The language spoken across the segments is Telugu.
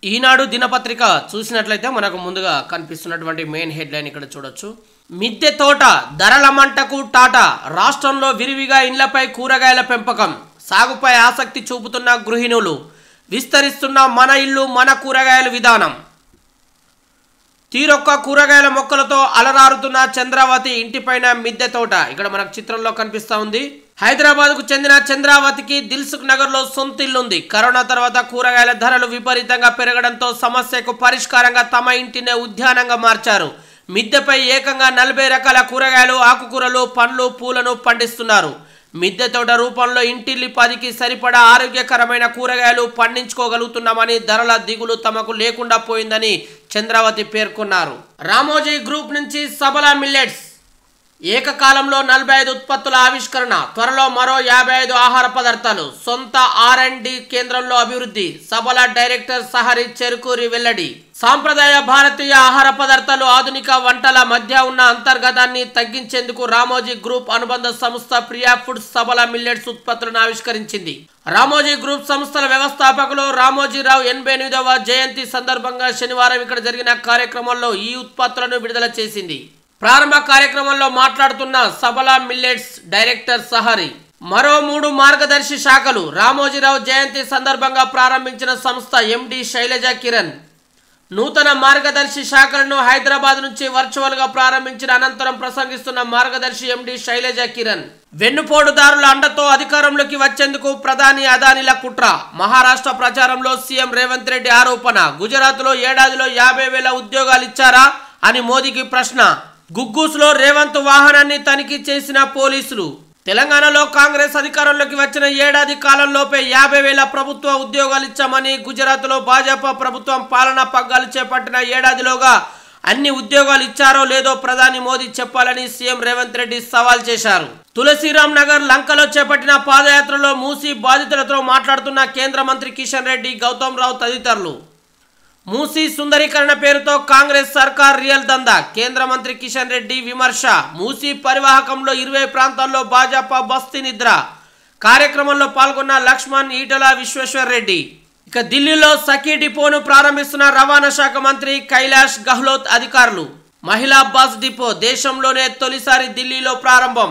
ఈనాడు దినపత్రిక చూసినట్లయితే మనకు ముందుగా కనిపిస్తున్నటువంటి మెయిన్ హెడ్లైన్ ఇక్కడ చూడొచ్చు. మిద్దె తోట ధరల మంటకు టాటా, రాష్ట్రంలో విరివిగా ఇండ్లపై కూరగాయల పెంపకం, సాగుపై ఆసక్తి చూపుతున్న గృహిణులు, విస్తరిస్తున్న మన ఇల్లు మన కూరగాయల విధానం. తీరొక్క కూరగాయల మొక్కలతో అలరారుతున్న చంద్రావతి ఇంటిపైన మిద్దె తోట ఇక్కడ మనకు చిత్రంలో కనిపిస్తా ఉంది. హైదరాబాద్కు చెందిన చంద్రావతికి దిల్సుఖ్ నగర్లో సొంత ఇల్లుంది. కరోనా తర్వాత కూరగాయల ధరలు విపరీతంగా పెరగడంతో సమస్యకు పరిష్కారంగా తమ ఇంటినే ఉద్యానంగా మార్చారు. మిద్దెపై ఏకంగా 40 రకాల కూరగాయలు, ఆకుకూరలు, పండ్లు, పూలను పండిస్తున్నారు. మిద్దె తోట రూపంలో ఇంటిల్లి 10కి సరిపడా ఆరోగ్యకరమైన కూరగాయలు పండించుకోగలుగుతున్నామని, ధరల దిగులు తమకు లేకుండా పోయిందని చంద్రావతి పేర్కొన్నారు. రామోజీ గ్రూప్ నుంచి సబల మిల్లెట్స్ ఏకకాలంలో 45 ఉత్పత్తుల ఆవిష్కరణ, త్వరలో మరో 55 ఆహార పదార్థాలు, సొంత R&D కేంద్రంలో అభివృద్ధి. సబల డైరెక్టర్ సహరి చెరుకూరి వెల్లడి. సాంప్రదాయ భారతీయ ఆహార పదార్థాలు, ఆధునిక వంటల మధ్య ఉన్న అంతర్గతాన్ని తగ్గించేందుకు రామోజీ గ్రూప్ అనుబంధ సంస్థ ప్రియా ఫుడ్స్ సబల మిల్లెట్స్ ఉత్పత్తులను ఆవిష్కరించింది. రామోజీ గ్రూప్ సంస్థల వ్యవస్థాపకులు రామోజీరావు 88వ జయంతి సందర్భంగా శనివారం ఇక్కడ జరిగిన కార్యక్రమంలో ఈ ఉత్పత్తులను విడుదల చేసింది. ప్రారంభ కార్యక్రమంలో మాట్లాడుతున్న సబల మిల్లెట్స్ డైరెక్టర్ సహరి, మరో 3 మార్గదర్శి శాఖలు రామోజీరావు జయంతి సందర్భంగా ప్రారంభించిన సంస్థ ఎండి శైలజ కిరణ్. నూతన మార్గదర్శి శాఖలను హైదరాబాద్ నుంచి వర్చువల్ గా ప్రారంభించిన అనంతరం ప్రసంగిస్తున్న మార్గదర్శి ఎండి శైలజ కిరణ్, వెన్నుపోటుదారుల అండతో అధికారంలోకి వచ్చేందుకు ప్రధాని అదానీల కుట్ర, మహారాష్ట్ర ప్రచారంలో సీఎం రేవంత్ రెడ్డి ఆరోపణ, గుజరాత్ లో ఏడాదిలో 50,000 ఉద్యోగాలు ఇచ్చారా అని మోదీకి ప్రశ్న, గుగ్గూస్లో రేవంత్ వాహనాన్ని తనిఖీ చేసిన పోలీసులు, తెలంగాణలో కాంగ్రెస్ అధికారంలోకి వచ్చిన ఏడాది కాలంలోపే 50,000 ప్రభుత్వ ఉద్యోగాలు ఇచ్చామని, గుజరాత్లో భాజపా ప్రభుత్వం పాలన పగ్గాలు చేపట్టిన ఏడాదిలోగా అన్ని ఉద్యోగాలు ఇచ్చారో లేదో ప్రధాని మోదీ చెప్పాలని సీఎం రేవంత్ రెడ్డి సవాల్ చేశారు. తులసిరామ్ నగర్ లంకలో చేపట్టిన పాదయాత్రలో మూసీ బాధితులతో మాట్లాడుతున్న కేంద్ర మంత్రి కిషన్ రెడ్డి, గౌతమ్ రావు తదితరులు. మూసీ సుందరీకరణ పేరుతో కాంగ్రెస్ సర్కార్ రియల్ దందా, కేంద్ర మంత్రి కిషన్ రెడ్డి విమర్శ. మూసీ పరివాహకంలో 20 ప్రాంతాల్లో భాజపా బస్తీ నిద్ర. కార్యక్రమంలో పాల్గొన్న లక్ష్మణ్, ఈటల, విశ్వేశ్వర్ రెడ్డి. ఇక ఢిల్లీలో సఖీ డిపోను ప్రారంభిస్తున్న రవాణా శాఖ మంత్రి కైలాష్ గెహ్లోట్ అధికారులు. మహిళా బస్ డిపో దేశంలోనే తొలిసారి ఢిల్లీలో ప్రారంభం.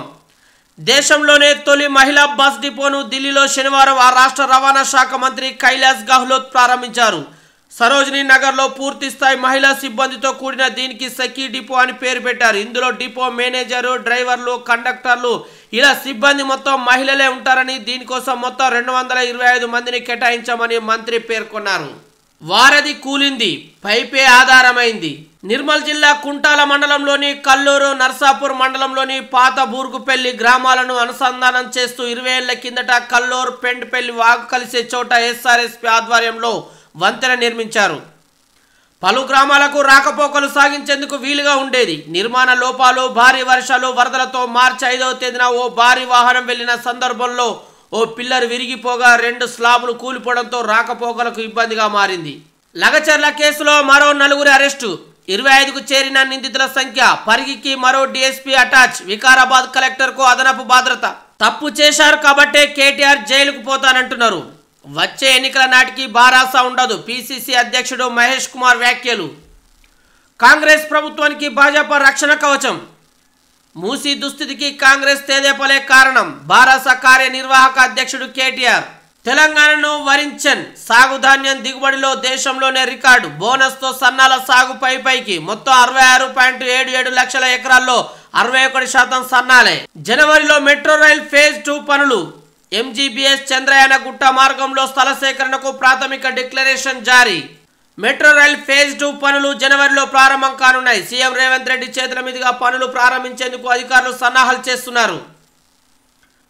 దేశంలోనే తొలి మహిళా బస్ డిపోను ఢిల్లీలో శనివారం ఆ రాష్ట్ర రవాణా శాఖ మంత్రి కైలాష్ గెహ్లోట్ ప్రారంభించారు. సరోజినీ నగర్లో పూర్తి స్థాయి మహిళా సిబ్బందితో కూడిన దీనికి సఖీ డిపో అని పేరు పెట్టారు. ఇందులో డిపో మేనేజరు, డ్రైవర్లు, కండక్టర్లు ఇలా సిబ్బంది మొత్తం మహిళలే ఉంటారని, దీనికోసం మొత్తం 225 మందిని కేటాయించామని మంత్రి పేర్కొన్నారు. వారధి కూలింది, పైపే ఆధారమైంది. నిర్మల్ జిల్లా కుంటాల మండలంలోని కల్లూరు, నర్సాపూర్ మండలంలోని పాత బూర్గుపల్లి గ్రామాలను అనుసంధానం చేస్తూ 20 ఏళ్ల కిందట కల్లూరు పెండ్పల్లి వాగు కలిసే చోట SRSP ఆధ్వర్యంలో వంతెన నిర్మించారు. పలు గ్రామాలకు రాకపోకలు సాగించేందుకు వీలుగా ఉండేది. నిర్మాణ లోపాలు, భారీ వర్షాలు, వరదలతో మార్చి 5వ తేదీన ఓ భారీ వాహనం వెళ్లిన సందర్భంలో ఓ పిల్లర్ విరిగిపోగా 2 స్లాబులు కూలిపోవడంతో రాకపోకలకు ఇబ్బందిగా మారింది. లగచర్ల కేసులో మరో 4 అరెస్టు, 25కు చేరిన నిందితుల సంఖ్య. పరిగికి మరో డీఎస్పీ అటాచ్. వికారాబాద్ కలెక్టర్కు అదనపు భద్రత. తప్పు చేశారు కాబట్టే కేటీఆర్ జైలుకు పోతానంటున్నారు. వచ్చే ఎన్నికల నాటికి బారాసా ఉండదు. పిసిసి అధ్యక్షుడు మహేష్ కుమార్ వ్యాఖ్యలు. కాంగ్రెస్ ప్రభుత్వానికి భాజపా రక్షణ కవచం. మూసీ దుస్థితికి కాంగ్రెస్ తేదేపలే కారణం. బారాసా కార్యనిర్వాహక అధ్యక్షుడు కేటీఆర్. తెలంగాణను వరించన్ సాగు ధాన్యం దిగుబడిలో దేశంలోనే రికార్డు. బోనస్తో సన్నాల సాగు పైకి. మొత్తం 66.77 లక్షల ఎకరాల్లో 61% సన్నాలే. జనవరిలో మెట్రో రైల్ ఫేజ్ 2 పనులు. MGBS చంద్రయాన గుట్ట మార్గంలో స్థల సేకరణకు ప్రాథమిక డిక్లరేషన్ జారీ. మెట్రో రైల్ ఫేజ్ 2 పనులు జనవరిలో ప్రారంభం కానున్నాయి. సీఎం రేవంత్ రెడ్డి చేతుల మీదుగా పనులు ప్రారంభించేందుకు అధికారులు సన్నాహాలు చేస్తున్నారు.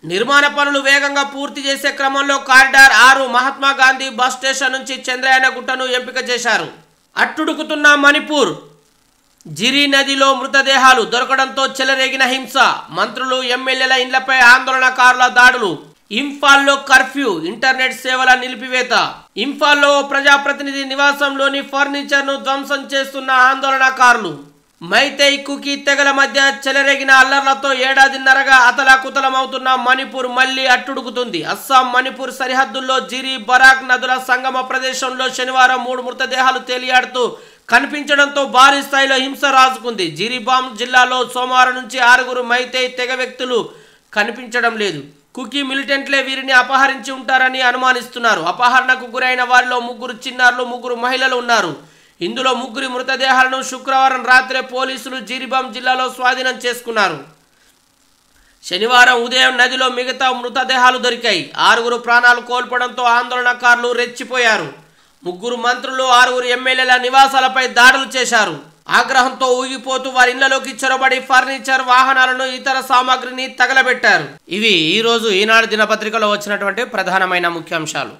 నిర్మాణ పనులు వేగంగా పూర్తి చేసే క్రమంలో corridor 6 Mahatma Gandhi bus station నుంచి చంద్రయాన గుట్టను ఎంపిక చేశారు. అట్టుడుకుతున్న మణిపూర్. జిరి నదిలో మృతదేహాలు దొరకడంతో చెలరేగిన హింస. మంత్రులు, ఎమ్మెల్యేల ఇండ్లపై ఆందోళనకారుల దాడులు. ఇంఫాల్లో కర్ఫ్యూ, ఇంటర్నెట్ సేవల నిలిపివేత. ఇంఫాల్లో ప్రజాప్రతినిధి నివాసంలోని ఫర్నిచర్ను ధ్వంసం చేస్తున్న ఆందోళనకారులు. మైతై కుకీ తెగల మధ్య చెలరేగిన అల్లర్లతో ఏడాదిన్నరగా అతలాకుతలమవుతున్న మణిపూర్ మళ్లీ అట్టుడుకుతుంది. అస్సాం మణిపూర్ సరిహద్దుల్లో జిరి బరాక్ నదుల సంగమ ప్రదేశంలో శనివారం 3 మృతదేహాలు తేలియాడుతూ కనిపించడంతో భారీ స్థాయిలో హింస రాజుకుంది. జిరిబామ్ జిల్లాలో సోమవారం నుంచి 6 మైతై తెగ వ్యక్తులు కనిపించడం లేదు. కుకీ మిలిటెంట్లే వీరిని అపహరించి ఉంటారని అనుమానిస్తున్నారు. అపహరణకు గురైన వారిలో 3 చిన్నారులు 3 మహిళలు ఉన్నారు. ఇందులో 3 మృతదేహాలను శుక్రవారం రాత్రే పోలీసులు జిరిబామ్ జిల్లాలో స్వాధీనం చేసుకున్నారు. శనివారం ఉదయం నదిలో మిగతా మృతదేహాలు దొరికాయి. 6 ప్రాణాలు కోల్పోవడంతో ఆందోళనకారులు రెచ్చిపోయారు. 3 మంత్రులు 6 ఎమ్మెల్యేల నివాసాలపై దాడులు చేశారు. ఆగ్రహంతో ఊగిపోతూ వారి ఇళ్లలోకి చొరబడి ఫర్నిచర్, వాహనాలను, ఇతర సామాగ్రిని తగలబెట్టారు. ఇవి ఈరోజు ఈనాడు దినపత్రికలో వచ్చినటువంటి ప్రధానమైన ముఖ్యాంశాలు.